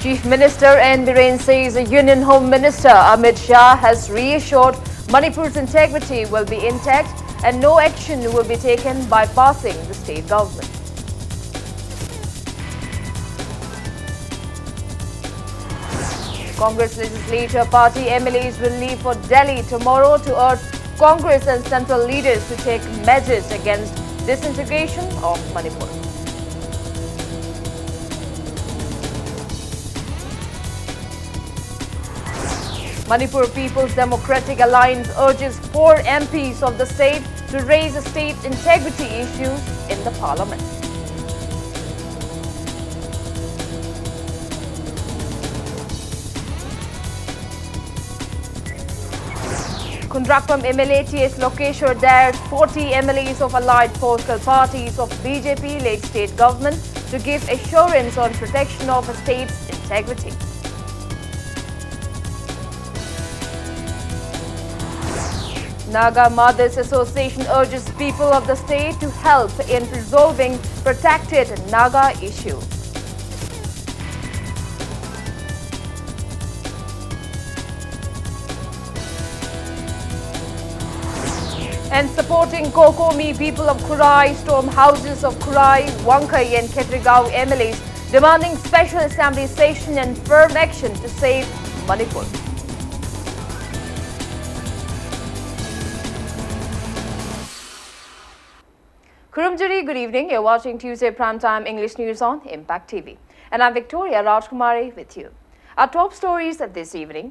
Chief Minister N. Biren says Union Home Minister Amit Shah has reassured Manipur's integrity will be intact and no action will be taken bypassing the state government. Congress Legislature Party MLAs will leave for Delhi tomorrow to urge Congress and central leaders to take measures against disintegration of Manipur. Manipur People's Democratic Alliance urges 4 MPs of the state to raise state integrity issues in the parliament. Kundrakpam MLA T.S. Lokeshwar dared 40 MLAs of allied political parties of BJP-led state government to give assurance on protection of a state's integrity. Naga Mothers Association urges people of the state to help in resolving protected Naga issue. And supporting Kokomi, people of Kurai storm houses of Kurai, Wankai and Ketrigao MLAs demanding special assembly session and firm action to save Manipur. Kurumjuri, good evening. You're watching Tuesday Primetime English News on Impact TV. And I'm Victoria Rajkumari with you. Our top stories this evening.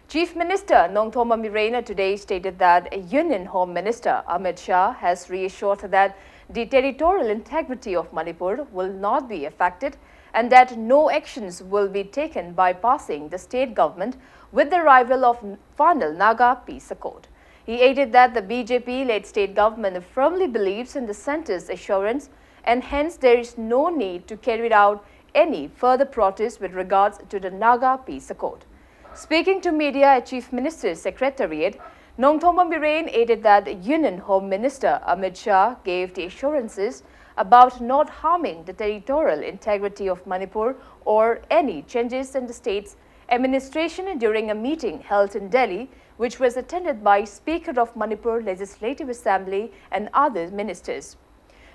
Chief Minister Nongthoma Mirena today stated that Union Home Minister Amit Shah has reassured that the territorial integrity of Manipur will not be affected and that no actions will be taken bypassing the state government with the arrival of final Naga peace accord. He added that the BJP-led state government firmly believes in the centre's assurance and hence there is no need to carry out any further protests with regards to the Naga peace accord. Speaking to media at Chief Minister's Secretariat, Nongthoma Biren added that Union Home Minister Amit Shah gave the assurances about not harming the territorial integrity of Manipur or any changes in the state's administration during a meeting held in Delhi, which was attended by Speaker of Manipur Legislative Assembly and other ministers.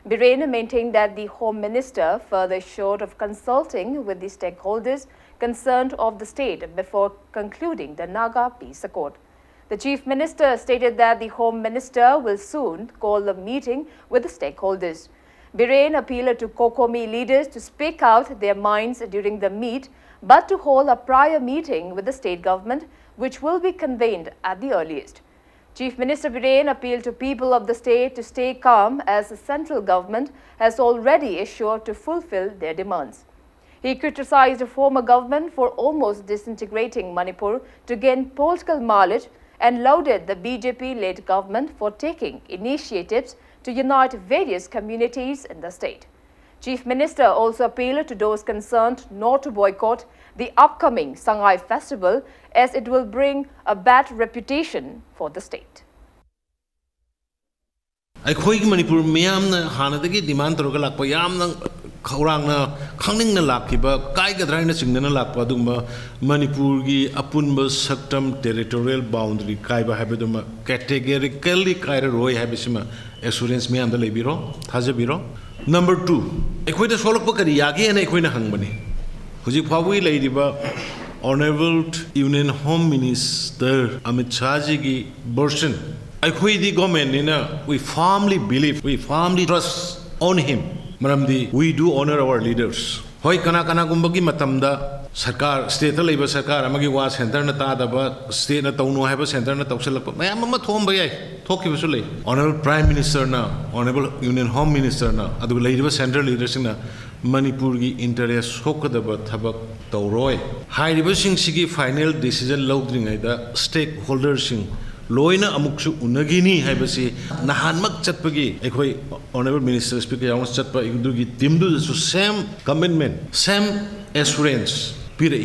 Biren maintained that the Home Minister further assured of consulting with the stakeholders concerned of the state before concluding the Naga peace accord. The Chief Minister stated that the Home Minister will soon call a meeting with the stakeholders. Biren appealed to Kokomi leaders to speak out their minds during the meet, but to hold a prior meeting with the state government, which will be convened at the earliest. Chief Minister Biren appealed to people of the state to stay calm as the central government has already assured to fulfill their demands. He criticized the former government for almost disintegrating Manipur to gain political mileage and lauded the BJP-led government for taking initiatives to unite various communities in the state. Chief Minister also appealed to those concerned not to boycott the upcoming Sangai festival as it will bring a bad reputation for the state. ꯑꯩꯈꯣꯏꯒꯤ ꯃꯅꯤꯄꯨꯔ ꯃꯤꯌꯥꯝꯅ ꯍꯥꯟꯅꯗꯒꯤ ꯗꯤꯃꯥꯟ ꯇꯧꯔꯒ ꯂꯥꯛꯄ ꯌꯥꯝꯅ ꯈꯧꯔꯥꯡꯅ ꯈꯪꯅꯤꯡꯅ ꯂꯥꯛꯈꯤꯕ ꯀꯥꯏꯒꯗ꯭ꯔꯥ ꯍꯥꯏꯅ ꯆꯤꯡꯅꯅ ꯂꯥꯛꯄ ꯑꯗꯨꯒꯨꯝꯕ ꯃꯅꯤꯄꯨꯔꯒꯤ ꯑꯄꯨꯟꯕ ꯁꯛꯇꯝ ꯇꯦꯔꯤꯇꯣꯔꯤꯌꯦꯜ ꯕꯥꯎꯟꯗꯔꯤ ꯀꯥꯏꯕ ꯍꯥꯏꯕꯗꯨꯃ ꯀꯦꯇꯦꯒꯣꯔꯤꯀꯦꯜꯂꯤ ꯀꯥꯏꯔꯔꯣꯏ ꯍꯥꯏꯕꯁꯤꯃ ꯑꯦꯁꯨꯔꯦꯟꯁ ꯃꯌꯥꯝꯗ ꯂꯩꯕꯤꯔꯣ ꯊꯥꯖꯕꯤꯔꯣ ꯅꯝꯕꯔ 2 ꯑꯩꯈꯣꯏꯗ ꯁꯣꯛꯂꯛꯄ ꯀꯔꯤ ꯌꯥꯒꯦꯅ ꯑꯩꯈꯣꯏꯅ ꯍꯪꯕꯅꯤ ꯍꯧꯖꯤꯛ ꯐꯥꯎꯕꯒꯤ ꯂꯩꯔꯤꯕ Honorable Union Home Minister Amit Shahji's version ꯑꯩꯈꯣꯏꯗꯤ ꯒꯣꯔꯃꯦꯟꯅꯤꯅ we firmly believe, we firmly trust on him. Maramdi, we do honor our leaders. Hoi kana gumbagi matamda sarkar state la iba sarkar amagi wa center na ta da ba state na tawno ha ba center na tawsalak mayam ma thom ba yai thoki bisu lei Honorable Prime Minister na Honorable Union Home Minister na adu leiba central leaders na Manipur gi interest hokadaba thabak tawroi hairiba sing sigi final decision lawdringai da stakeholders sing loina amuksu unagini haibasi nahanmak chatpagi ekhoi Honorable Minister Speaker yang chatpa idugi timdu su same commitment same assurance pirai.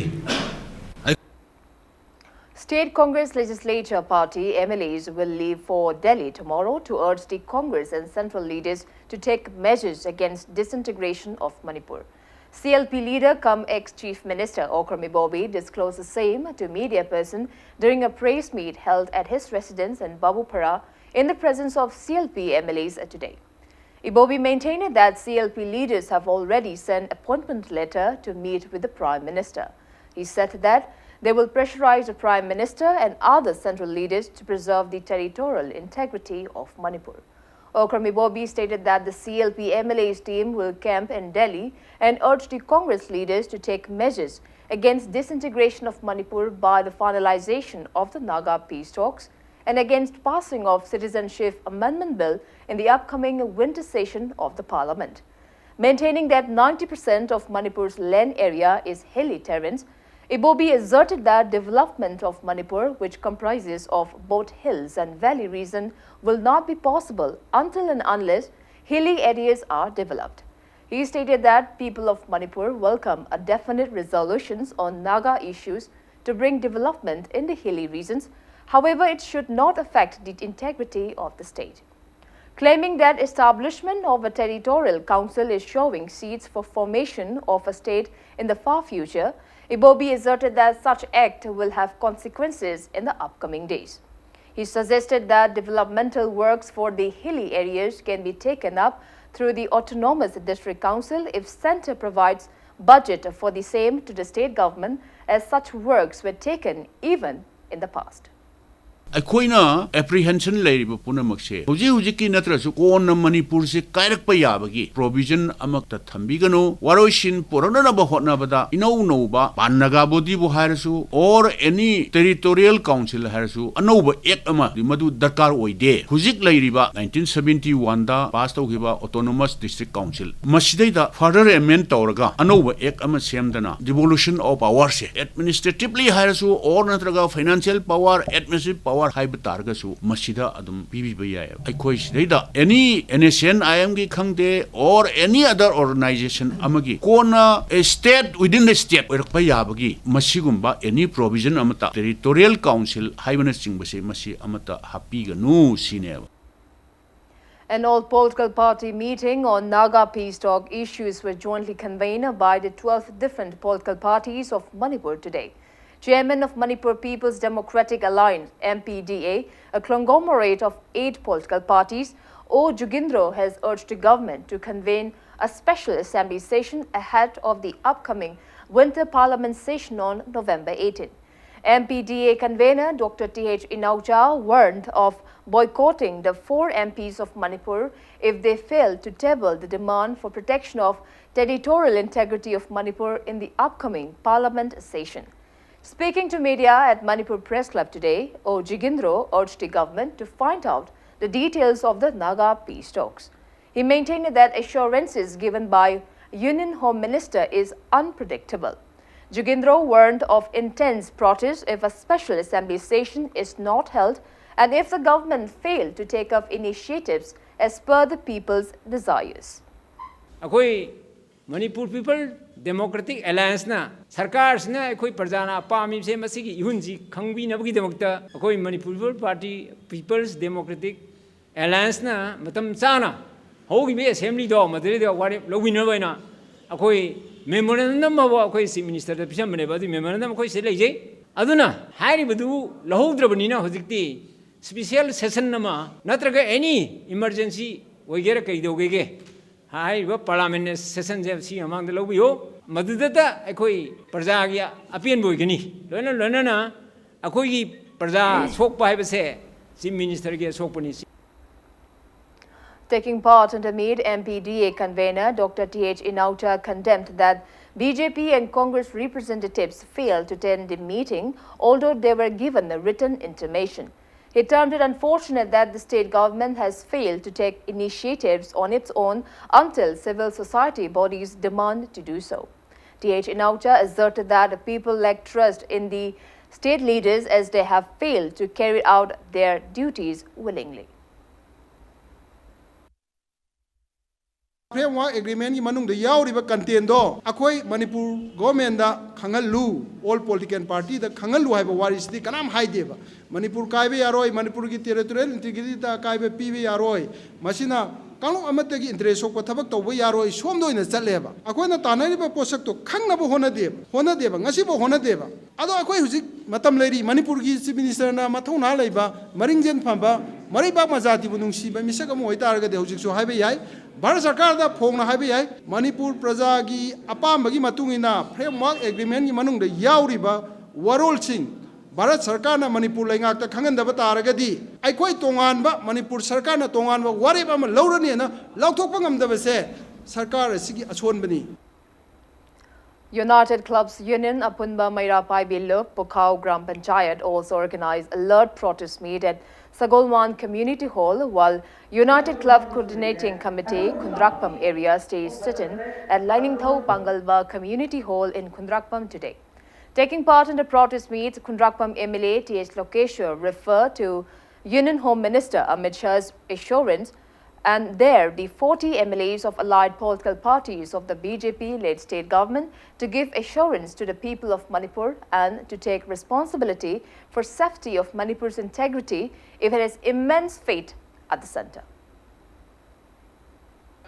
State Congress Legislature Party MLAs will leave for Delhi tomorrow to urge the Congress and central leaders to take measures against disintegration of Manipur. CLP leader cum ex-Chief Minister Okrami Bobby disclosed the same to media person during a press meet held at his residence in Babupara in the presence of CLP MLAs today. Ibobi maintained that CLP leaders have already sent appointment letter to meet with the Prime Minister. He said that they will pressurize the Prime Minister and other central leaders to preserve the territorial integrity of Manipur. Okrami Bobby stated that the CLP MLA's team will camp in Delhi and urge the Congress leaders to take measures against disintegration of Manipur by the finalization of the Naga peace talks and against passing of Citizenship Amendment Bill in the upcoming winter session of the Parliament. Maintaining that 90% of Manipur's land area is hilly terrains, Ibobi asserted that development of Manipur, which comprises of both hills and valley region, will not be possible until and unless hilly areas are developed. He stated that people of Manipur welcome a definite resolutions on Naga issues to bring development in the hilly regions. However, it should not affect the integrity of the state. Claiming that establishment of a territorial council is showing seeds for formation of a state in the far future, Ibobi asserted that such act will have consequences in the upcoming days. He suggested that developmental works for the hilly areas can be taken up through the Autonomous District Council if Centre provides budget for the same to the state government, as such works were taken even in the past. अखोइना apprehension लेरिबो पुनमक्से हुजिकी नत्रसु कोन मणिपुर से कायरक याबगी provision अमक थंबिगनो वारोइसिन पुरननब होटनबदा इनौ नौबा पानगा बोदीबो हारसु और एनी टेरिटोरियल काउंसिल हारसु अनौब एक अमा मदु दरकार ओइदे हुजिक लेरिबा 1971 दा पास तौगिबा ऑटोनोमस डिस्ट्रिक्ट काउंसिल मसिदैदा फर्दर एमेंड तौरगा अनौब एक अमा सेमदना डिवोल्यूशन ऑफ पावर से एडमिनिस्ट्रेटिवली हारसु और नत्रगा फाइनेंशियल पावर एडमिनिस्ट्रेटिव पावर हाइब तारगसु मसिदा अदुम पीबीबा याय अखोइ सिदैदा एनी एनएसएन आईएम की खंगदे और एनी अदर ऑर्गेनाइजेशन अमगी कोना स्टेट विदिन द स्टेट ओरकपा याबगी मसिगुम्बा एनी प्रोविजन अमता टेरिटोरियल काउंसिल हाइबना चिंगबसे मसि अमता हापीगनु सिनेबा. An all-political party meeting on Naga peace talk issues were jointly convened by the 12 different political parties of Manipur today. Chairman of Manipur People's Democratic Alliance, MPDA, a conglomerate of 8 political parties, O. Jugindro has urged the government to convene a special assembly session ahead of the upcoming winter parliament session on November 18. MPDA convener Dr. T.H. Inauja warned of boycotting the 4 MPs of Manipur if they fail to table the demand for protection of territorial integrity of Manipur in the upcoming parliament session. Speaking to media at Manipur Press Club today, O. Jugindro urged the government to find out the details of the Naga peace talks. He maintained that assurances given by Union Home Minister is unpredictable. Jugindro warned of intense protests if a special assembly session is not held and if the government failed to take up initiatives as per the people's desires. Manipur People Democratic Alliance na Sarkar na koi parjana pami se masigi ihunji khangbi nabgi demokta koi Manipur Party People's Democratic Alliance na matam chana hogi be assembly do madre do wari lowina baina akoi memorandum ma koi chief minister da pisam bane badi memorandum koi se leije aduna hairi badu lahodra na hojikti special session nama natraga any emergency wagera kai dogege hai ba parliament session je si amang de lobiyo madudata akoi parja gi apien boigani lona na akoi gi parja sokpa hai base chief minister ge sokpani. Taking part in the meet, MPDA convener Dr. T.H. Inauja condemned that BJP and Congress representatives failed to attend the meeting, although they were given a written intimation. He termed it unfortunate that the state government has failed to take initiatives on its own until civil society bodies demand to do so. T.H. Inauja asserted that the people lack trust in the state leaders as they have failed to carry out their duties willingly. Framework agreement ki manung da yauriba content do akoi Manipur government da khangalu all political party da khangalu haiba waris di kanam haideba Manipur kaibe yaroi Manipur ki territorial integrity da kaibe pibe yaroi masina कांगलों अमतगी interest को थबक तौब यारो सोमदो इन चलेबा अखोना तानरिबा पोसक तो खंगनबो होनदेबा ngasiबो होनदेबा अदो अखोय हुजिक मतम लेरी मणिपुर की चीफ मिनिस्टर ना मथौना लेबा मरिंगजेन फंबा मरिबाग मजातिबु नुंसीबा मिसक अमो होइतारगदे हुजिकसो हाइबे याय भारत सरकार दा फोंगना हाइबे याय मणिपुर प्रजा की अपामबगी मतुंगिना फ्रेमवर्क एग्रीमेंट की मनुंग दे याउरिबा वरोलसिंग भारत सरकार ना मणिपुर लेंगाक खंगनदब तारगदी अखोई तोंगानबा मणिपुर सरकार ना तोंगानबा वारेब अमा लौरनी ना लौथोकपा ngamdabase सरकार असigi achonbani. United Clubs Union Apunba Mairapai Billo Pukau Gram Panchayat also organized alert protest meet at Sagolwan Community Hall, while United Club Coordinating Committee Kundrakpam area stays sit-in at Liningthau Pangalwa Community Hall in Kundrakpam today. Taking part in the protest meet, Kundrakpam MLA T.H. Lokeshwar referred to Union Home Minister Amit Shah's assurance, and there the 40 MLAs of allied political parties of the BJP-led state government to give assurance to the people of Manipur and to take responsibility for safety of Manipur's integrity if it has immense faith at the centre.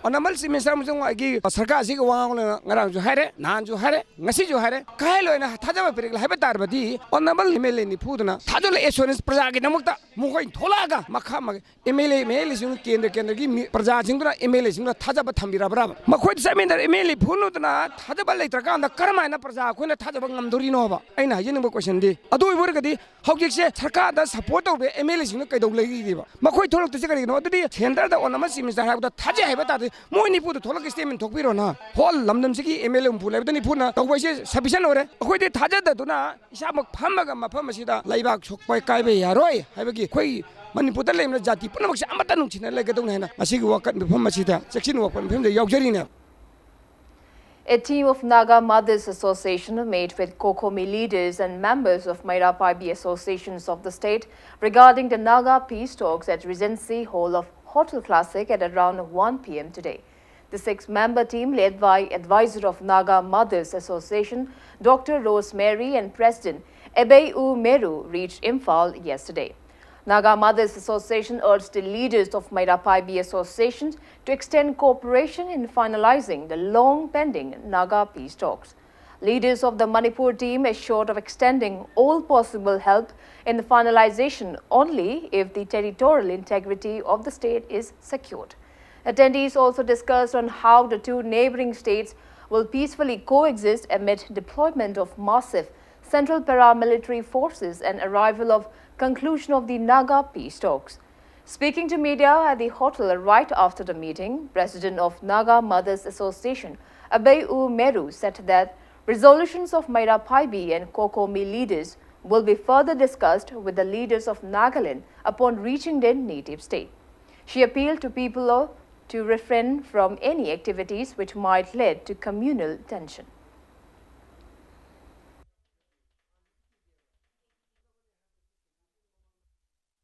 Onamal si misam jong agi sarkar si ko wang ngarang jo hare nan jo hare ngasi jo hare kai lo na thaja ba perik haiba tar badi onamal MLA ni phudna thajol assurance praja gi namukta mukoi thola ga makha mag MLA sing kendra gi praja sing na MLA sing na thaja ba thambira bra makoi samin dar MLA phunu na thaja ba leitra ka na karma na praja ko na thaja ba ngamdori no ba aina yin ba question di adu ibor ga di hawjik se sarkar da support of MLA sing kai dog legi di ba makoi tholok te ga no adu center da onamal si misam ha da thaja haiba ta मोइनी पुद थोलक statement थोकबिरो ना होल लमदम सिगी MLA उम पुले बदनी पुना तौबैसे सफिशिएंट ओरे अखोइदे थाजददुना इसामक फामगा मफम सिदा लाइबाक सोकपाय कायबे यारोय हाइबगी खोइ मणिपुर लेमना जाति पुनमक अमता नुचिना लेगदों हैना असिगी वकत मफम सिदा section वकन मफम यावजरीना. A team of Naga Mothers Association made with Kokomi leaders and members of Mairapai associations of the state regarding the Naga peace talks at Regency Hall of Hotel Classic at around 1 p.m. today. The 6-member team, led by advisor of Naga Mothers Association, Dr. Rosemary, and President Ebeu Meru, reached Imphal yesterday. Naga Mothers Association urged the leaders of Mairapai associations to extend cooperation in finalizing the long-pending Naga peace talks. Leaders of the Manipur team assured of extending all possible help in the finalization only if the territorial integrity of the state is secured. Attendees also discussed on how the two neighboring states will peacefully coexist amid deployment of massive central paramilitary forces and arrival of conclusion of the Naga peace talks. Speaking to media at the hotel right after the meeting, President of Naga Mothers Association, Ebeu Meru, said that resolutions of Mairapai and Kokomi leaders will be further discussed with the leaders of Nagaland upon reaching their native state. She appealed to people to refrain from any activities which might lead to communal tension.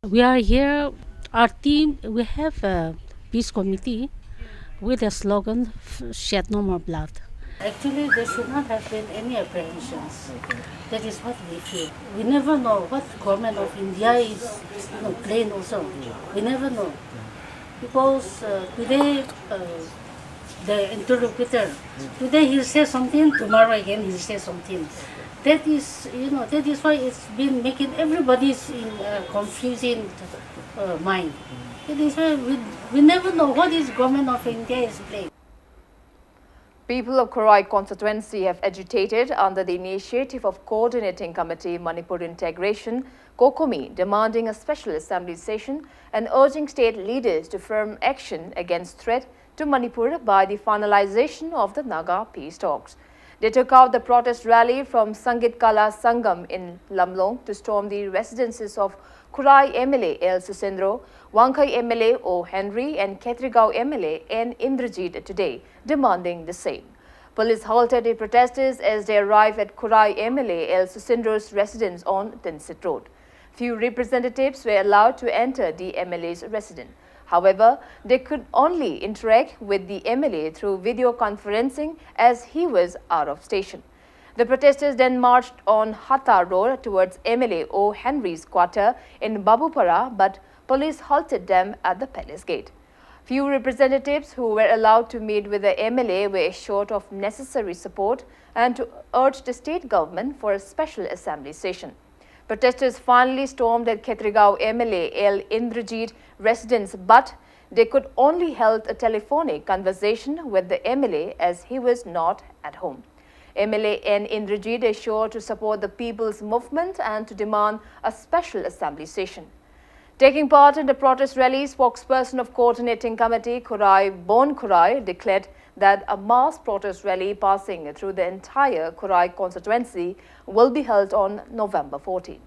We are here, our team, we have a peace committee with a slogan, shed no more blood. Actually, there should not have been any apprehensions. That is what we feel. We never know what government of India is playing also. We never know. Because today, the interlocutor, today he'll say something, tomorrow again he'll say something. That is, that is why it's been making everybody's in confusing mind. That is why we never know what is government of India is playing. People of Korai constituency have agitated under the initiative of Coordinating Committee Manipur Integration, Kokomi, demanding a special assembly session and urging state leaders to firm action against threat to Manipur by the finalization of the Naga peace talks. They took out the protest rally from Sangit Kala Sangam in Lamlong to storm the residences of Kurai MLA L. Susendro, Wangkai MLA O. Henry and Ketrigao MLA N. Indrajit today, demanding the same. Police halted the protesters as they arrived at Kurai MLA L. Susendro's residence on Tinsit Road. Few representatives were allowed to enter the MLA's residence. However, they could only interact with the MLA through video conferencing as he was out of station. The protesters then marched on Hatta Road towards MLA O. Henry's quarter in Babupara, but police halted them at the palace gate. Few representatives who were allowed to meet with the MLA were assured of necessary support and to urge the state government for a special assembly session. Protesters finally stormed at Khetrigao MLA L. Indrajit residence, but they could only hold a telephonic conversation with the MLA as he was not at home. MLA N. Indrajit assured to support the people's movement and to demand a special assembly session. Taking part in the protest rally, spokesperson of Coordinating Committee Kurai Bon Kurai declared that a mass protest rally passing through the entire Kurai constituency will be held on November 14.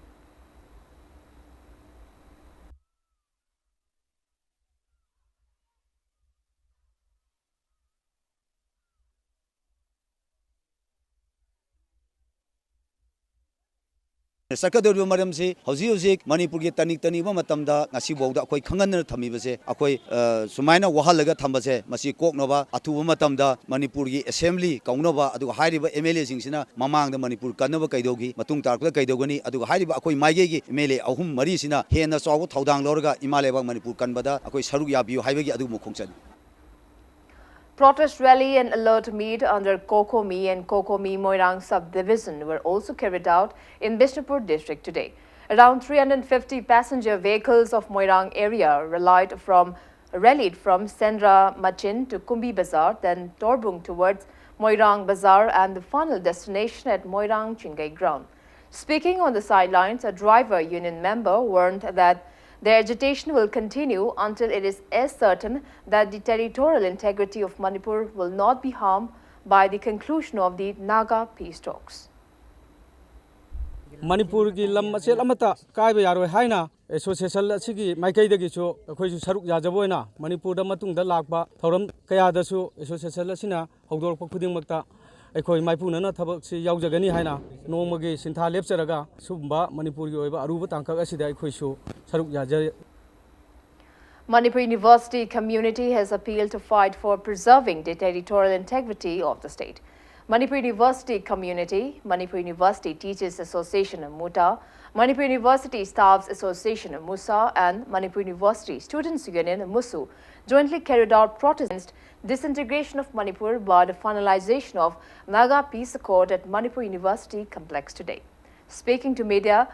Sakador Madam say, Hosic, Manipur Tanik Taniba Matamda, Nasiboda, Akoi Kangan Tamibase, Akoi Sumaina Wahalaga Tambase, Masi Koknova, Atu Matamda, Manipuri Assembly, Kaunova, Adu Hariba, Emele Singsina, Mamang the Manipur Kanova Kaidogi, Matung Tarka Kaidogani, Adu Hariba, Akoi Maigi, Emele, Ahum Marisina, Hena Saw, Taudang Lorga, Imaleva, Manipur Kanbada, Akoi Saruyabu, Highway Adu Mukungsan. Protest rally and alert meet under Kokomi and Kokomi Moirang subdivision were also carried out in Bishnupur district today. Around 350 passenger vehicles of Moirang area rallied from Sendra Machin to Kumbi Bazar, then Torbung towards Moirang Bazar and the final destination at Moirang Chingai ground. Speaking on the sidelines, a driver union member warned that the agitation will continue until it is as certain that the territorial integrity of Manipur will not be harmed by the conclusion of the Naga peace talks. Manipur ki lam masel amata kaiba yaroi haina association asigi maikai dagi chu akhoi su saruk yajaboina Manipur da matung da lakba thoram kaya da su association asina hogdor pa khuding makta akhoi maipuna na thabak si yaujagani haina nomagi sintha lepcharaga sumba Manipur gi oiba aruba tangkak asida akhoi su saruk yaja. Manipur University community has appealed to fight for preserving the territorial integrity of the state. Manipur University Community, Manipur University Teachers Association MUTA, Manipur University Staffs Association MUSA and Manipur University Students Union MUSU jointly carried out protests against disintegration of Manipur by the finalization of Naga Peace Accord at Manipur University complex today. Speaking to media,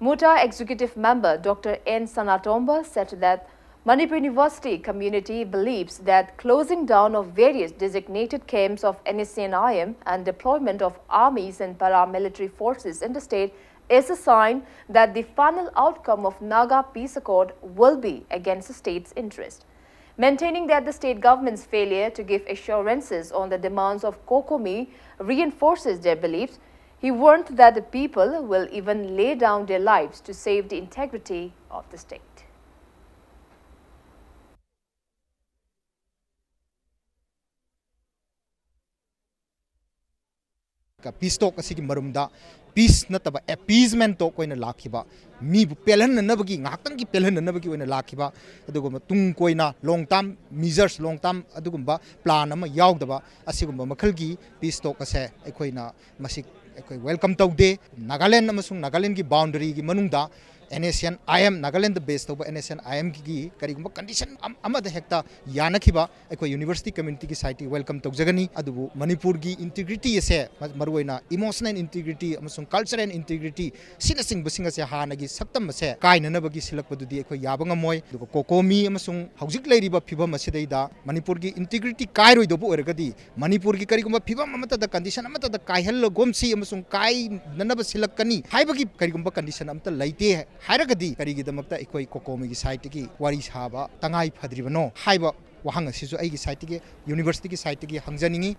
MUTA Executive Member Dr. N. Sanatomba said that Manipur University community believes that closing down of various designated camps of NSCN-IM and deployment of armies and paramilitary forces in the state is a sign that the final outcome of Naga Peace Accord will be against the state's interest. Maintaining that the state government's failure to give assurances on the demands of Kokomi reinforces their beliefs, he warned that the people will even lay down their lives to save the integrity of the state. Peace talk asigi marumda peace nataba appeasement talk koina lakhiba mi bu pelan nabagi ngaktan ki pelan nabagi oina lakhiba aduguma tung koina long term measures long term adugumba plan ama yaudaba asigumba makhalgi peace talk ase ekoina masik ekoi welcome taude Nagaland amasung Nagaland ki boundary ki manungda NSN IM Nagaland based over NSN IM ki karigumba condition amada hekta yanakhiba eko university community ki site welcome tawjagani adubu Manipur gi integrity ase maruina emotional integrity amasung cultural integrity sinasing businga se hanagi saktam ase kainanabagi silakpadudi eko yabanga moy duko kokomi amasung haujik leiriba phibam asedaida Manipur gi integrity kairoi dobu ergadi Manipur gi karigumba phibam amata da condition amata da kaihal gomsi amasung kai nanaba silakani haibagi karigumba condition amta laite Haragadi, Karigidamata, Equi Kokomi Saitiki, Waris Haba, Tangai Padrivano, Haiba, Wahanga Sisu Agi Saitiki, University Saitiki, Hangzani.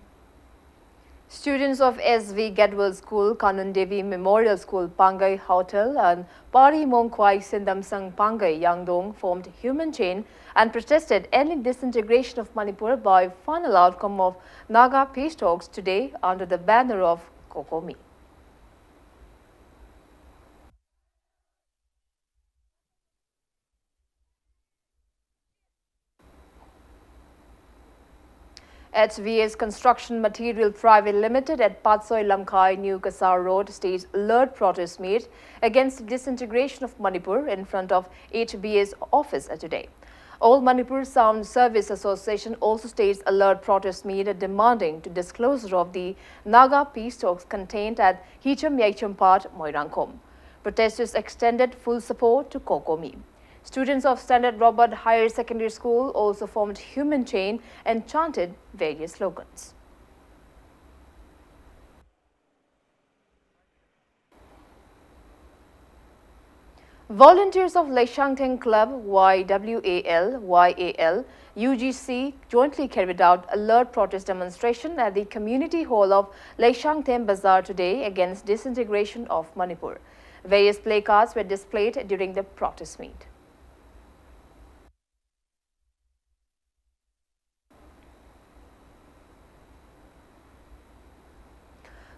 Students of SV Gadwell School, Kanun Devi Memorial School, Pangai Hotel and Pari Mongkwai Sindamsang Pangai Yangdong formed human chain and protested ending disintegration of Manipur by final outcome of Naga peace talks today under the banner of Kokomi. At VS Construction Material Private Limited at Patsoi Lamkai, New Kasar Road, staged alert protest meet against the disintegration of Manipur in front of HBA's office today. All Manipur Sound Service Association also staged alert protest meet demanding to disclosure of the Naga peace talks contained at Hicham Yaicham Part, Moirangkom. Protesters extended full support to Kokomi. Students of Standard Robert Higher Secondary School also formed human chain and chanted various slogans. Volunteers of Leishangteng Club YWAL, UGC jointly carried out alert protest demonstration at the community hall of Leishangteng Bazaar today against disintegration of Manipur. Various placards were displayed during the protest meet.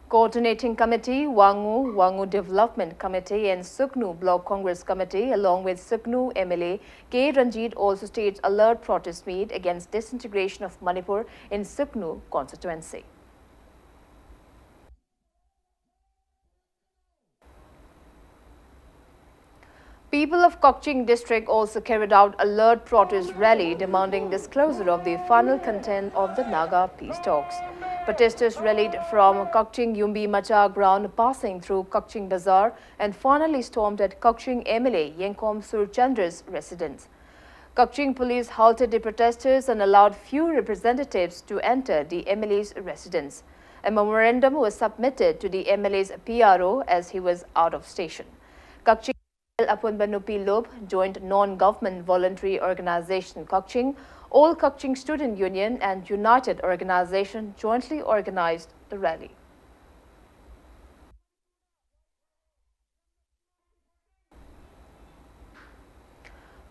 Coordinating Committee, Wangu Development Committee and Suknu Block Congress Committee along with Suknu MLA K. Ranjit also staged alert protest meet against disintegration of Manipur in Suknu constituency. People of Kokching district also carried out alert protest rally demanding disclosure of the final content of the Naga peace talks. Protesters rallied from Kokching Yumbi Macha ground passing through Kokching Bazaar and finally stormed at Kokching MLA Yenkom Surchandra's residence. Kokching police halted the protesters and allowed few representatives to enter the MLA's residence. A memorandum was submitted to the MLA's PRO as he was out of station. Kokching Apun Banupi Lob joined non-government voluntary organization Kokching, All Kokching Student Union and United Organization jointly organized the rally.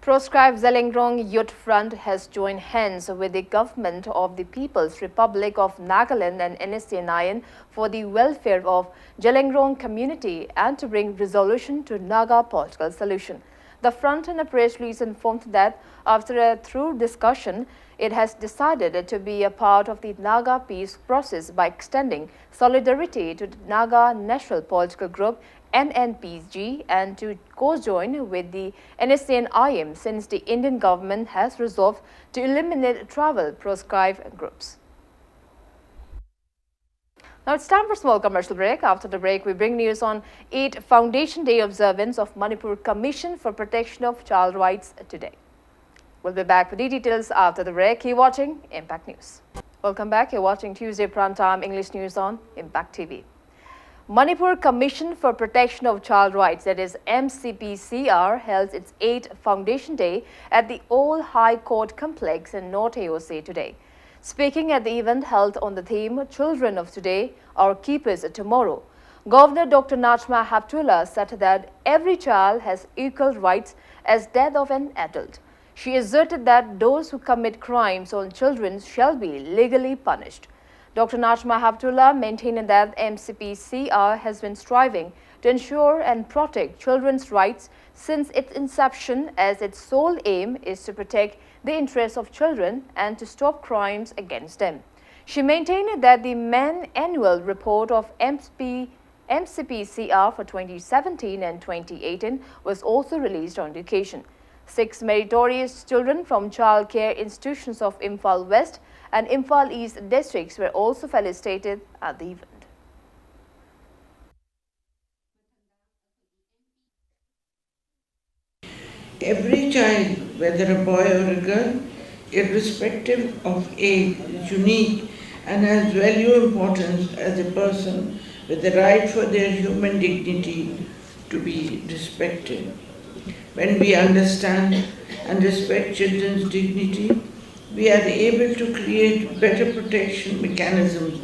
Proscribed Zelengrong Youth Front has joined hands with the government of the People's Republic of Nagaland and NSCNIN for the welfare of Zelengrong community and to bring resolution to Naga political solution. The front in a press release informed that after a thorough discussion, it has decided to be a part of the Naga peace process by extending solidarity to the Naga National Political Group NNPG and to co-join with the NSCN-IM since the Indian government has resolved to eliminate travel proscribed groups. Now it's time for a small commercial break. After the break, we bring news on 8th Foundation Day observance of Manipur Commission for Protection of Child Rights today. We'll be back with the details after the break. You're watching Impact News. Welcome back. You're watching Tuesday Primetime English News on Impact TV. Manipur Commission for Protection of Child Rights, that is MCPCR, held its 8th Foundation Day at the Old High Court Complex in North AOC today. Speaking at the event held on the theme, Children of Today are Keepers Tomorrow, Governor Dr. Najma Haptullah said that every child has equal rights as that of an adult. She asserted that those who commit crimes on children shall be legally punished. Dr. Najma Haptullah maintained that MCPCR has been striving to ensure and protect children's rights since its inception, as its sole aim is to protect the interests of children and to stop crimes against them. She maintained that the main annual report of MCPCR for 2017 and 2018 was also released on the occasion. 6 meritorious children from child care institutions of Imphal West and Imphal East districts were also felicitated at the event. Every child, whether a boy or a girl, irrespective of age, is unique and has value importance as a person with the right for their human dignity to be respected. When we understand and respect children's dignity, we are able to create better protection mechanisms,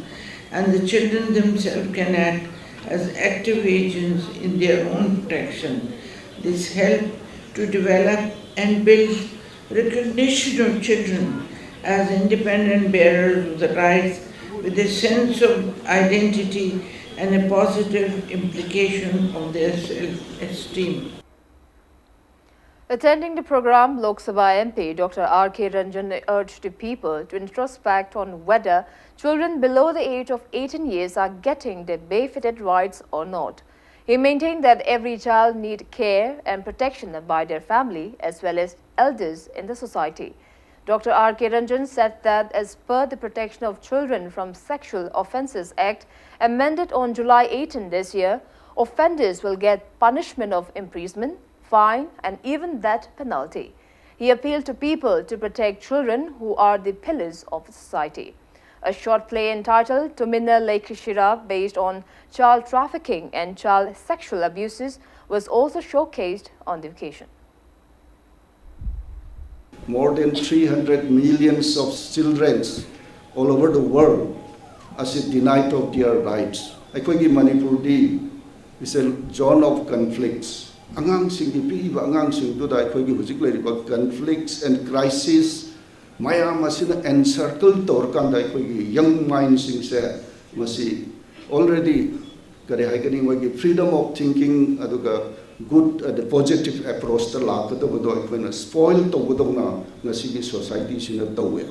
and the children themselves can act as active agents in their own protection. This helps to develop and build recognition of children as independent bearers of the rights with a sense of identity and a positive implication of their self-esteem. Attending the program, Lok Sabha MP Dr. R.K. Ranjan urged the people to introspect on whether children below the age of 18 years are getting their befitted rights or not. He maintained that every child needs care and protection by their family as well as elders in the society. Dr. R.K. Ranjan said that as per the Protection of Children from Sexual Offences Act, amended on July 18 this year, offenders will get punishment of imprisonment, fine and even death penalty. He appealed to people to protect children who are the pillars of society. A short play entitled Tumina Laikishira, based on child trafficking and child sexual abuses, was also showcased on the occasion. More than 300 millions of children all over the world are denied of their rights. Aikogi Manipur is a zone of conflicts. Angang singi pi ba angang sing to da aikogi hujik leiriba conflicts and crisis maya masina encircle tor kan da aikogi young minds sing se masi already kare haikani wagi freedom of thinking aduga good the positive approach to la ka do spoil to budona ngasi society sina tawe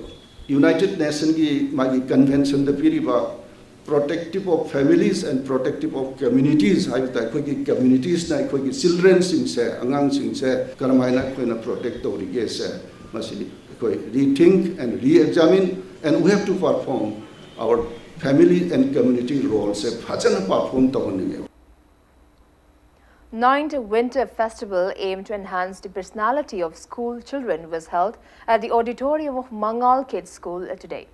United Nations ki magi convention the piriba protective of families and protective of communities hai ta koi ki communities na koi ki children sing se angang sing se karamaina koi na protect to ri se masi koi rethink and re-examine and we have to perform our family and community roles se phajana perform to ni 9th Winter Festival aimed to enhance the personality of school children was held at the auditorium of Mangal Kids School today.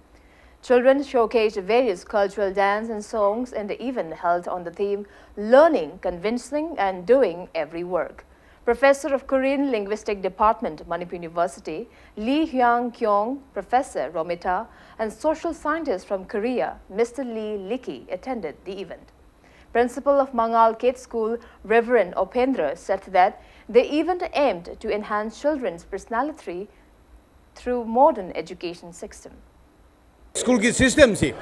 Children showcased various cultural dance and songs in the event held on the theme Learning, Convincing and Doing Every Work. Professor of Korean Linguistic Department, Manipur University, Lee Hyang-kyung, Professor Romita, and social scientist from Korea, Mr. Lee Liki, attended the event. Principal of Mangal Kids School, Reverend Opendra, said that the event aimed to enhance children's personality through modern education system. School ki system si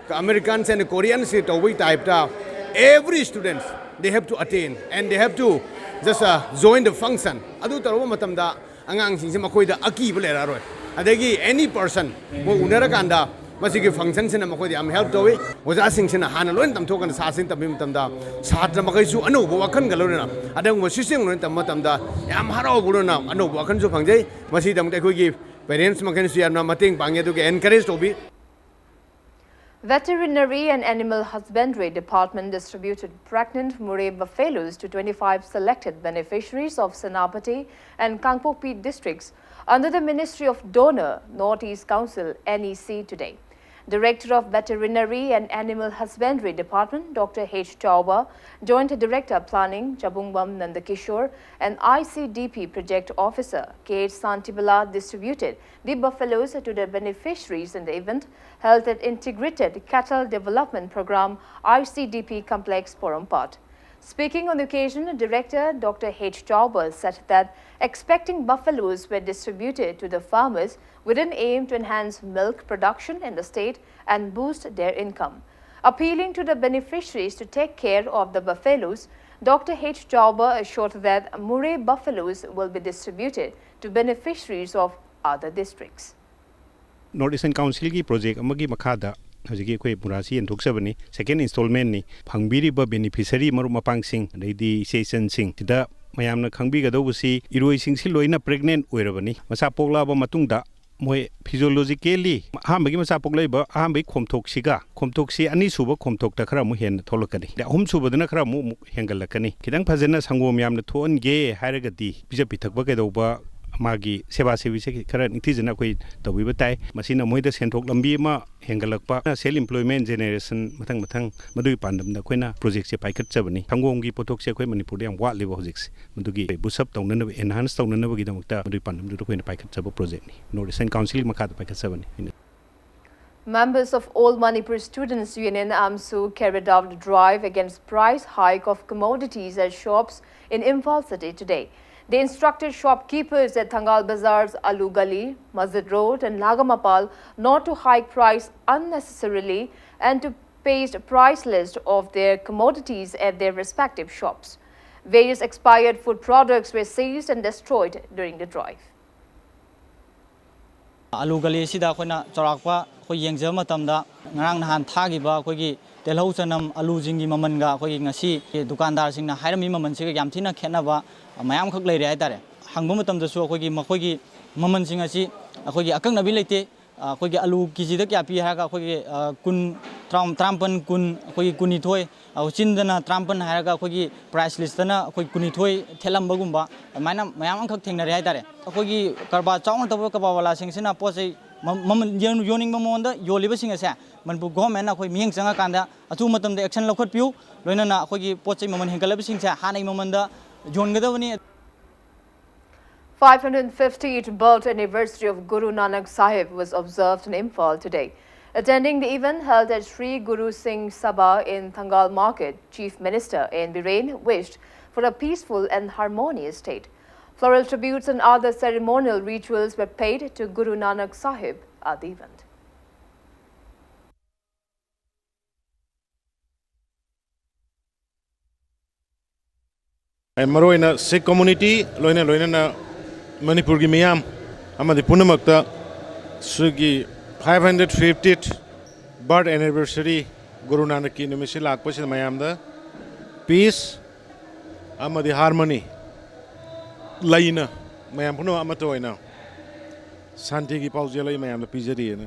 Americans and Koreans si tawai type ta every students they have to attain and they have to just join the function adu tarawa matam da angang sing se makoi da aki bole ra roi adagi any person mo unara kanda masigi function sina makoi am help tawi oja sing sina hana loin tam thokan sa sin tam tam da satra makai su anu bo wakan galona adang mo sising loin tam tam da yam haro bulona anu bo wakan su phangjai masi dam ta khoi gi parents makan su yam na mating pangye to encourage to be. Veterinary and Animal Husbandry Department distributed pregnant Murray buffaloes to 25 selected beneficiaries of Senapati and Kangpokpi districts under the Ministry of Donor Northeast Council NEC today. Director of Veterinary and Animal Husbandry Department, Dr. H. Chauba, Joint Director Planning, Jabungbam Nandakishore, and ICDP Project Officer, K.H. Santibala, distributed the buffaloes to the beneficiaries in the event held at Integrated Cattle Development Program, ICDP Complex, Porompat. Speaking on the occasion, Director Dr. H. Chauba said that expecting buffaloes were distributed to the farmers with an aim to enhance milk production in the state and boost their income. Appealing to the beneficiaries to take care of the buffaloes, Dr. H. Chauba assured that Murray buffaloes will be distributed to beneficiaries of other districts. Northeastern Council ki project amagi makhada hojiki koi murasi enthoksobani second installment ni phangbiriba beneficiary maru mapang sing ready session sing tida mayamna khangbi gadobusi iroi sing si loina pregnant oirabani masa poklaba matungda moi physiologically ahambagi masa poklaiba ahambai khomthoksi ani suba khomthokta khara mu hen tholakani da hum subadana khara mu hengalakani kidang phajena sangom yamna thon ge hairagati bijapi thakba gaidoba magi seba sevi se khara nitijana koi tawiba tai masina moida senthok lambi ma hengalakpa self employment generation mathang madui pandam da koina project se paikhat chabani thangom gi potok se koi manipur yam wa liba hojik se madugi busap tawnana enhance tawnana gi damakta madui pandam du koina paikhat chaba project ni Northeastern Council makha paikhat chabani. Members of All Manipur Students Union AMSU carried out a drive against price hike of commodities at shops in Imphal city today. They instructed shopkeepers at Thangal Bazaar's Alu Gali, Masjid Road and Nagamapal not to hike price unnecessarily and to paste price list of their commodities at their respective shops. Various expired food products were seized and destroyed during the drive. Alu Gali sida koina chorakpa koi yengja matamda ngarang nahan thagiba koigi telhau chanam alu jingi mamanga koi ngasi dukandar singna hairami maman siga yam thina khenaba mayam khak lei re haitare ꯍꯪꯕ ꯃꯇꯝꯗꯁꯨ ꯑꯩꯈꯣꯏꯒꯤ ꯃꯈꯣꯏꯒꯤ ꯃꯃꯜꯁꯤꯡ ꯑꯁꯤ ꯑꯩꯈꯣꯏꯒꯤ ꯑꯀꯛꯅꯕꯤ ꯂꯩꯇꯦ ꯑꯩꯈꯣꯏꯒꯤ ꯑꯂꯨ ꯀꯦꯖꯤꯗ ꯀꯌꯥ ꯄꯤ ꯍꯥꯏꯔꯒ ꯑꯩꯈꯣꯏꯒꯤ ꯀꯨꯟ ꯇꯔꯥꯃꯥꯄꯟ ꯀꯨꯟ ꯑꯩꯈꯣꯏꯒꯤ ꯀꯨꯟꯅꯤꯊꯣꯏ ꯆꯤꯟꯗꯅ ꯇꯔꯥꯃꯥꯄꯟ ꯍꯥꯏꯔꯒ ꯑꯩꯈꯣꯏꯒꯤ ꯄ꯭ꯔꯥꯏꯁ ꯂꯤꯁꯇꯅ ꯑꯩꯈꯣꯏ ꯀꯨꯟꯅꯤꯊꯣꯏ ꯊꯦꯠꯂꯝꯕꯒꯨꯝꯕ ꯑꯗꯨꯃꯥꯏꯅ ꯃꯌꯥꯝ ꯑꯃꯈꯛ ꯊꯦꯡꯅꯔꯦ ꯍꯥꯏꯇꯥꯔꯦ ꯑꯩꯈꯣꯏꯒꯤ ꯀꯔꯕꯥꯔ ꯆꯥꯎꯅ ꯇꯧꯕ ꯀꯔꯕꯥꯔ ꯋꯥꯂꯥꯁꯤꯡꯁꯤꯅ ꯄꯣꯠ ꯆꯩ ꯃꯃꯜ ꯌꯣꯟꯅꯤꯡꯕ ꯃꯉꯣꯟꯗ ꯌꯣꯜꯂꯤꯕꯁꯤꯡ ꯑꯁꯦ ꯃꯅꯤꯄꯨꯔ ꯒꯣꯚꯔꯟꯃꯦꯟꯠꯅ ꯑꯩꯈꯣꯏ ꯃꯤꯠꯌꯦꯡ ꯆꯪꯉꯀꯥꯟꯗ ꯑꯊꯨꯕ ꯃꯇꯝꯗ ꯑꯦꯛꯁꯟ ꯂꯧꯈꯠꯄꯤꯌꯨ ꯂꯣꯏꯅꯅ ꯑꯩꯈꯣꯏꯒꯤ ꯄꯣꯠ ꯆꯩ ꯃꯃꯜ ꯍꯦꯟꯒꯠꯂꯕꯁꯤꯡꯁꯦ ꯍꯥꯟꯅꯒꯤ ꯃꯃꯜꯗ ꯌꯣꯟꯒꯗꯕꯅꯤ 550th birth anniversary of Guru Nanak Sahib was observed in Imphal today. Attending the event held at Sri Guru Singh Sabha in Thangal Market, Chief Minister N. Biren wished for a peaceful and harmonious state. Floral tributes and other ceremonial rituals were paid to Guru Nanak Sahib at the event. Maroina Sikh community loina na Manipur gi miyam amadi punamakta sugi 550th birth anniversary Guru Nanak ki numisi lakpa sin mayam da peace amadi harmony laina mayam puno amato ina santi gi pauzela mayam da pizari na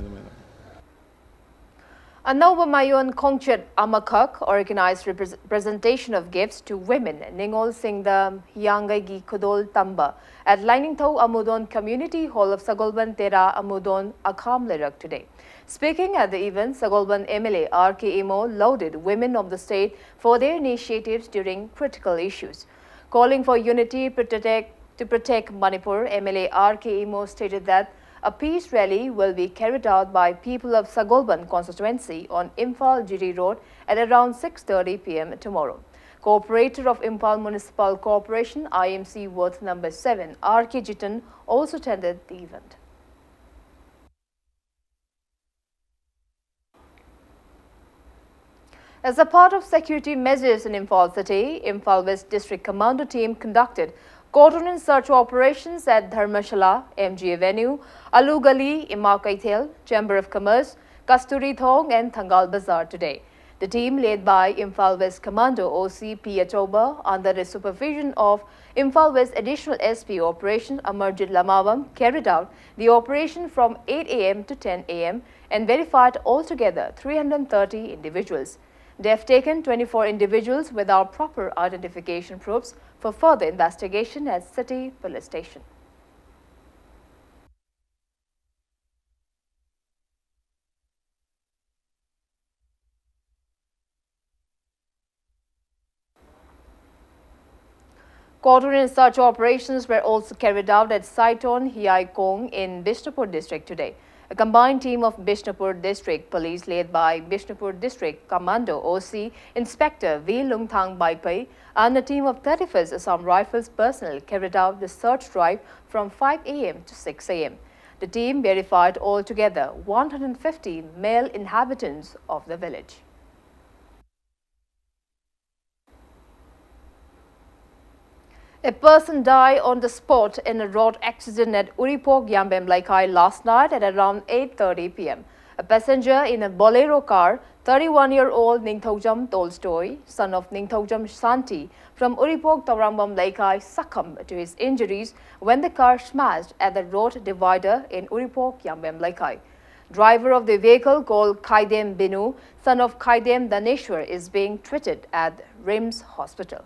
A Nova Mayon Kongchet Amakak organized presentation of gifts to women Ningol Singdam Yangai Kudol Tamba at Liningthau Amudon Community Hall of Sagolban Tera Amudon Akham Lirak today. Speaking at the event, Sagolban MLA R.K. Imo lauded women of the state for their initiatives during critical issues. Calling for unity to protect Manipur, MLA R.K. Imo stated that a peace rally will be carried out by people of Sagolban constituency on Imphal Giri Road at around 6:30 p.m. tomorrow. Cooperator of Imphal Municipal Corporation IMC Worth number 7, R.K. Jitan, also attended the event. As a part of security measures in Imphal City, Imphal West District Commando team conducted cordon and search operations at Dharmashala, MG Avenue, Alu Gali, Imakaithel, Chamber of Commerce, Kasturi Thong and Thangal Bazaar today. The team led by Imphal West Commando OC P. Achoba under the supervision of Imphal West Additional SP Operation Amarjit Lamawam carried out the operation from 8 a.m. to 10 a.m. and verified altogether 330 individuals. They have taken 24 individuals without proper identification proofs for further investigation at City Police Station. Cordon and search operations were also carried out at Saiton Hiai Kong in Bishnupur district today. A combined team of Bishnupur District Police led by Bishnupur District Commando OC Inspector V. Lungthang Baipai and a team of 31st Assam Rifles personnel carried out the search drive from 5 a.m. to 6 a.m. The team verified altogether 150 male inhabitants of the village. A person died on the spot in a road accident at Uripok Yambem Laikai last night at around 8:30 p.m. A passenger in a Bolero car, 31-year-old Ningthaujam Tolstoy, son of Ningthaujam Santi from Uripok Taurambam Laikai, succumbed to his injuries when the car smashed at the road divider in Uripok Yambem Laikai. Driver of the vehicle called Khaidem Binu, son of Khaidem Daneshwar, is being treated at RIMS Hospital.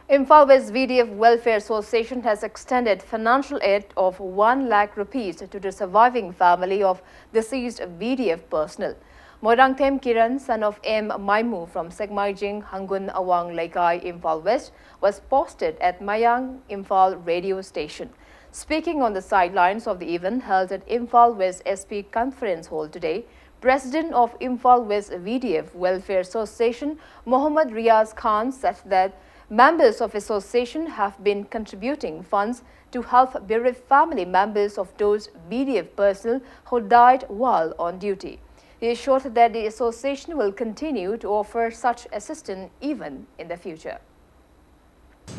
Imphal West VDF Welfare Association has extended financial aid of 1 lakh rupees to the surviving family of deceased VDF personnel. Moirangthem Kiran, son of M. Maimu from Segmaijing, Hangun Awang Laikai, Imphal West, was posted at Mayang Imphal radio station. Speaking on the sidelines of the event held at Imphal West SP Conference Hall today, President of Imphal West VDF Welfare Association, Mohammad Riaz Khan, said that members of association have been contributing funds to help bereaved family members of those VDF personnel who died while on duty. He assured that the association will continue to offer such assistance even in the future.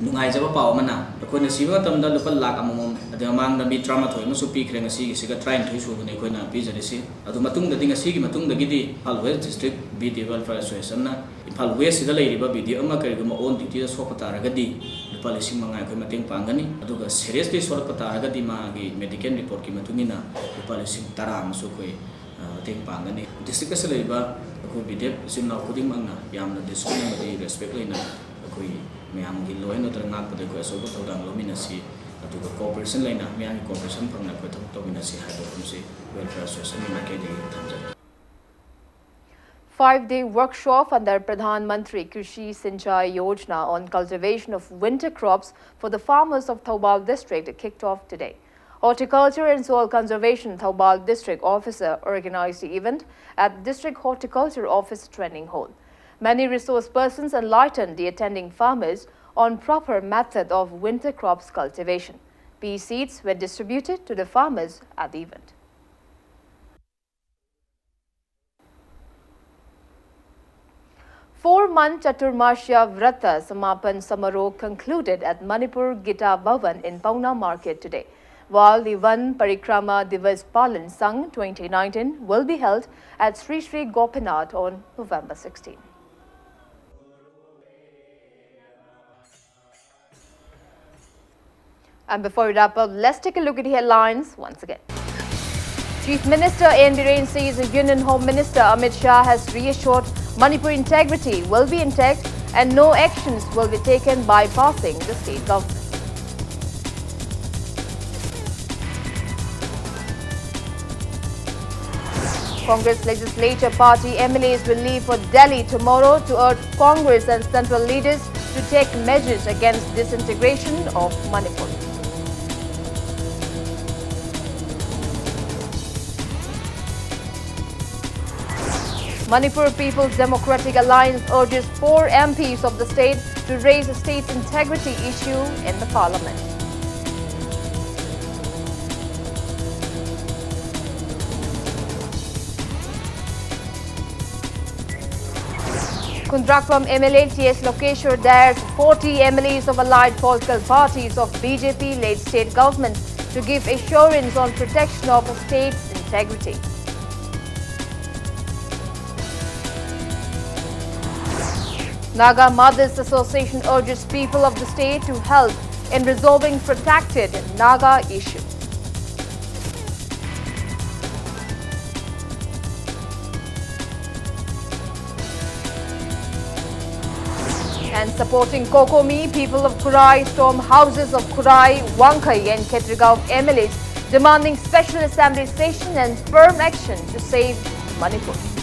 ꯅꯨꯡꯉꯥꯏꯖꯕ ꯄꯥꯎ ꯑꯃꯅ ꯑꯩꯈꯣꯏꯅ ꯁꯤꯕ ꯃꯇꯝꯗ ꯂꯨꯄꯥ ꯂꯥꯈ ꯑꯃꯃꯝ ꯑꯗꯨꯒ ꯃꯃꯥꯡꯗ ꯃꯤ 13 ꯑꯃꯁꯨ ꯄꯤꯈ꯭ꯔꯦ ꯉꯁꯤꯒꯤꯁꯤꯒ 23 ꯁꯨꯕꯅꯤ ꯑꯩꯈꯣꯏꯅ ꯄꯤꯖꯔꯤꯁꯤ ꯑꯗꯨ ꯃꯇꯨꯡꯗꯗꯤ ꯉꯁꯤꯒꯤ ꯃꯇꯨꯡꯗꯒꯤꯗꯤ Imphal west district BD welfare ꯑꯦꯁꯣꯁꯤꯌꯦꯁꯟꯅ ꯏꯝꯐꯥꯜ ꯋꯦꯁꯁꯤꯗ ꯂꯩꯔꯤꯕ ꯕꯤꯗꯤ ꯑꯃ ꯀꯔꯤꯒꯨꯝꯕ ꯑꯣꯟ ꯗ꯭ꯌꯨꯇꯤꯗ ꯁꯣꯛꯄ ꯇꯥꯔꯒꯗꯤ ꯂꯨꯄꯥ 5,000 ꯑꯩꯈꯣꯏ ꯃꯇꯦꯡ ꯄꯥꯡꯒꯅꯤ ꯑꯗꯨꯒ ꯁꯦꯔꯤꯌꯁꯂꯤ ꯁꯣꯛꯄ ꯇꯥꯔꯒꯗꯤ ꯃꯥꯒꯤ ꯃꯦꯗꯤꯀꯦꯜ ꯔꯤꯄꯣꯔꯠꯀꯤ ꯃꯇꯨꯡ ꯏꯟꯅ ꯂꯨꯄꯥ 10,000 ꯑꯃꯁꯨ ꯑꯩꯈꯣꯏ ꯃꯇꯦꯡ ꯄꯥꯡꯒꯅꯤ ꯗꯤꯁꯇ꯭ꯔꯤꯛ ꯑꯁꯤꯗ ꯂꯩꯔꯤꯕ ꯑꯩꯈꯣꯏ ꯕꯤꯗꯦꯞ ꯏꯆꯤꯟ ꯏꯅꯥꯎ ꯈꯨꯗꯤꯡꯃꯛꯅ ꯌꯥꯝꯅ ꯗꯤꯁꯤꯄ꯭ꯂꯤꯟ ꯑꯃꯗꯤ ꯔꯦꯁꯄꯦꯛ ꯂꯩꯅ ꯑꯩꯈꯣꯏ ꯃꯌꯥꯝꯒꯤ ꯂꯣ ꯑꯦꯟ ꯑꯣꯔꯗꯔ ꯉꯥꯛꯄꯗ ꯑꯩꯈꯣꯏ ꯑꯆꯧꯕ ꯊꯧꯗꯥꯡ ꯂꯧꯃꯤꯟꯅꯁꯤ ꯑꯗꯨꯒ ꯀooperation ꯂꯩꯅ ꯃꯌꯥꯝꯒꯤ cooperation ꯐꯪꯅ ꯑꯩꯈꯣꯏ ꯊꯕꯛ ꯇꯧꯃꯤꯟꯅꯁꯤ ꯍꯥꯏꯕ ꯋꯥꯐꯝꯁꯤ ꯋꯦꯜꯐꯤꯌꯔ ꯑꯦꯁꯣꯁꯤꯌꯦꯁꯟꯒꯤ ꯃꯥꯏꯀꯩꯗꯒꯤ ꯊꯝꯖꯒꯦ 5-day workshop under Pradhan Mantri Krishi Sinchai Yojana on cultivation of winter crops for the farmers of Thoubal district kicked off today. Horticulture and Soil Conservation Thoubal district officer organized the event at District Horticulture Office Training Hall. Many resource persons enlightened the attending farmers on proper method of winter crops cultivation. Pea seeds were distributed to the farmers at the event. Four-month Chaturmasya Vrata Samapan Samaroh concluded at Manipur Gita Bhavan in Pauna Market today, while the Van Parikrama Divas Palan Sangh 2019 will be held at Sri Sri Gopinath on November 16. And before we wrap up, let's take a look at the headlines once again. Chief Minister N. Biren says Union Home Minister Amit Shah has reassured Manipur integrity will be intact and no actions will be taken bypassing the state government. Congress Legislature Party MLAs will leave for Delhi tomorrow to urge Congress and central leaders to take measures against disintegration of Manipur. Manipur People's Democratic Alliance urges 4 MPs of the state to raise the state's integrity issue in the parliament. Kundrakram MLA T.S. Lokeshwar dares 40 MLAs of allied political parties of BJP-led state government to give assurance on protection of a state's integrity. Naga Mothers Association urges people of the state to help in resolving protracted Naga issue. And supporting Kokomi, people of Kurai storm houses of Kurai, Wankai and Ketrigao MLAs demanding special assembly session and firm action to save Manipur.